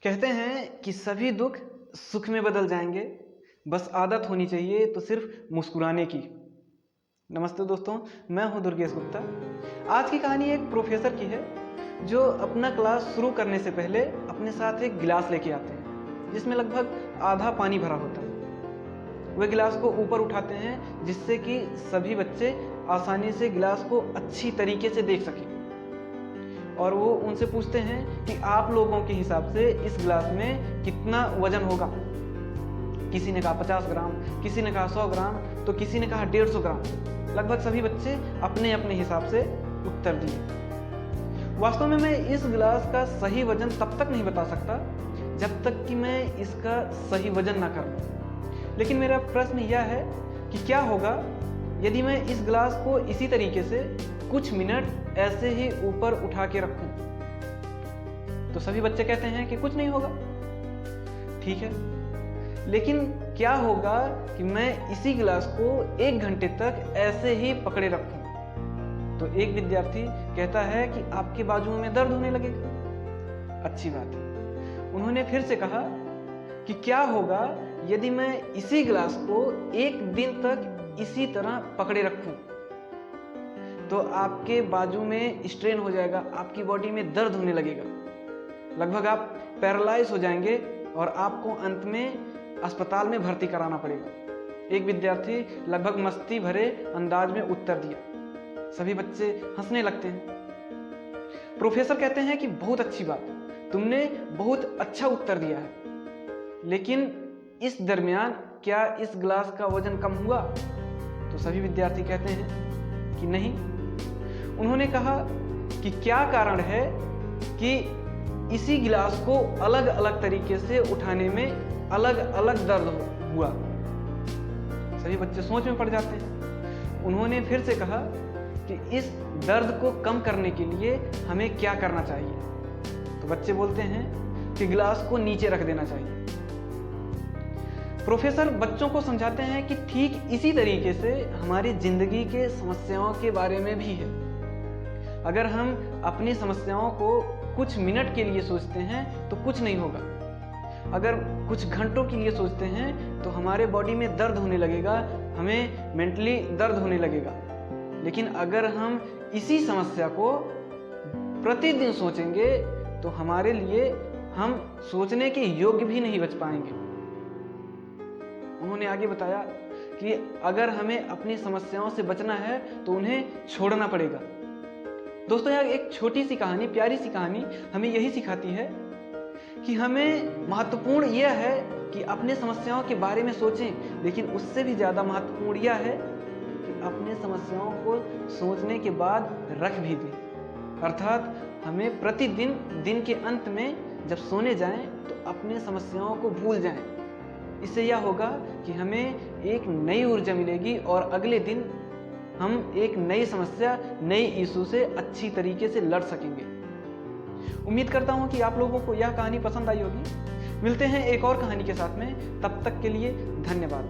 कहते हैं कि सभी दुख सुख में बदल जाएंगे, बस आदत होनी चाहिए तो सिर्फ मुस्कुराने की। नमस्ते दोस्तों, मैं हूं दुर्गेश गुप्ता। आज की कहानी एक प्रोफेसर की है जो अपना क्लास शुरू करने से पहले अपने साथ एक गिलास लेके आते हैं जिसमें लगभग आधा पानी भरा होता है। वे गिलास को ऊपर उठाते हैं जिससे कि सभी बच्चे आसानी से गिलास को अच्छी तरीके से देख सकें, और वो उनसे पूछते हैं कि आप लोगों के हिसाब से इस गिलास में कितना वजन होगा। किसी ने कहा 50 ग्राम, किसी ने कहा 100 ग्राम, तो किसी ने कहा 150 ग्राम। लगभग सभी बच्चे अपने अपने हिसाब से उत्तर दिए। वास्तव में मैं इस गिलास का सही वजन तब तक नहीं बता सकता जब तक कि मैं इसका सही वजन ना कर लूं। लेकिन मेरा प्रश्न यह है कि क्या होगा यदि मैं इस गिलास को इसी तरीके से कुछ मिनट ऐसे ही ऊपर उठा के रखूं। तो सभी बच्चे कहते हैं कि कुछ नहीं होगा। ठीक है, लेकिन क्या होगा कि मैं इसी गिलास को 1 घंटे तक ऐसे ही पकड़े रखूं। तो एक विद्यार्थी कहता है कि आपके बाजुओं में दर्द होने लगेगा। अच्छी बात है। उन्होंने फिर से कहा कि क्या होगा यदि मैं इसी गिलास को 1 दिन तक इसी तरह पकड़े रखूं। तो आपके बाजू में स्ट्रेन हो जाएगा, आपकी बॉडी में दर्द होने लगेगा, लगभग आप पैरालाइज हो जाएंगे और आपको अंत में अस्पताल में भर्ती कराना पड़ेगा। एक विद्यार्थी लगभग मस्ती भरे अंदाज में उत्तर दिया। सभी बच्चे हंसने लगते हैं। प्रोफेसर कहते हैं कि बहुत अच्छी बात, तुमने बहुत अच्छा उत्तर दिया है, लेकिन इस दरमियान क्या इस गिलास का वजन कम हुआ? तो सभी विद्यार्थी कहते हैं कि नहीं। उन्होंने कहा कि क्या कारण है कि इसी गिलास को अलग अलग तरीके से उठाने में अलग अलग दर्द हुआ। सभी बच्चे सोच में पड़ जाते हैं। उन्होंने फिर से कहा कि इस दर्द को कम करने के लिए हमें क्या करना चाहिए। तो बच्चे बोलते हैं कि गिलास को नीचे रख देना चाहिए। प्रोफेसर बच्चों को समझाते हैं कि ठीक इसी तरीके से हमारी जिंदगी के समस्याओं के बारे में भी है। अगर हम अपनी समस्याओं को कुछ मिनट के लिए सोचते हैं तो कुछ नहीं होगा। अगर कुछ घंटों के लिए सोचते हैं तो हमारे बॉडी में दर्द होने लगेगा, हमें मेंटली दर्द होने लगेगा। लेकिन अगर हम इसी समस्या को प्रतिदिन सोचेंगे तो हमारे लिए हम सोचने के योग्य भी नहीं बच पाएंगे। उन्होंने आगे बताया कि अगर हमें अपनी समस्याओं से बचना है तो उन्हें छोड़ना पड़ेगा। दोस्तों, यह एक छोटी सी कहानी, प्यारी सी कहानी हमें यही सिखाती है कि हमें महत्वपूर्ण यह है कि अपने समस्याओं के बारे में सोचें, लेकिन उससे भी ज़्यादा महत्वपूर्ण यह है कि अपने समस्याओं को सोचने के बाद रख भी दें। अर्थात हमें प्रतिदिन दिन के अंत में जब सोने जाएं तो अपने समस्याओं को भूल जाएं। इससे यह होगा कि हमें एक नई ऊर्जा मिलेगी और अगले दिन हम एक नई समस्या, नई इशू से अच्छी तरीके से लड़ सकेंगे। उम्मीद करता हूं कि आप लोगों को यह कहानी पसंद आई होगी। मिलते हैं एक और कहानी के साथ में, तब तक के लिए धन्यवाद।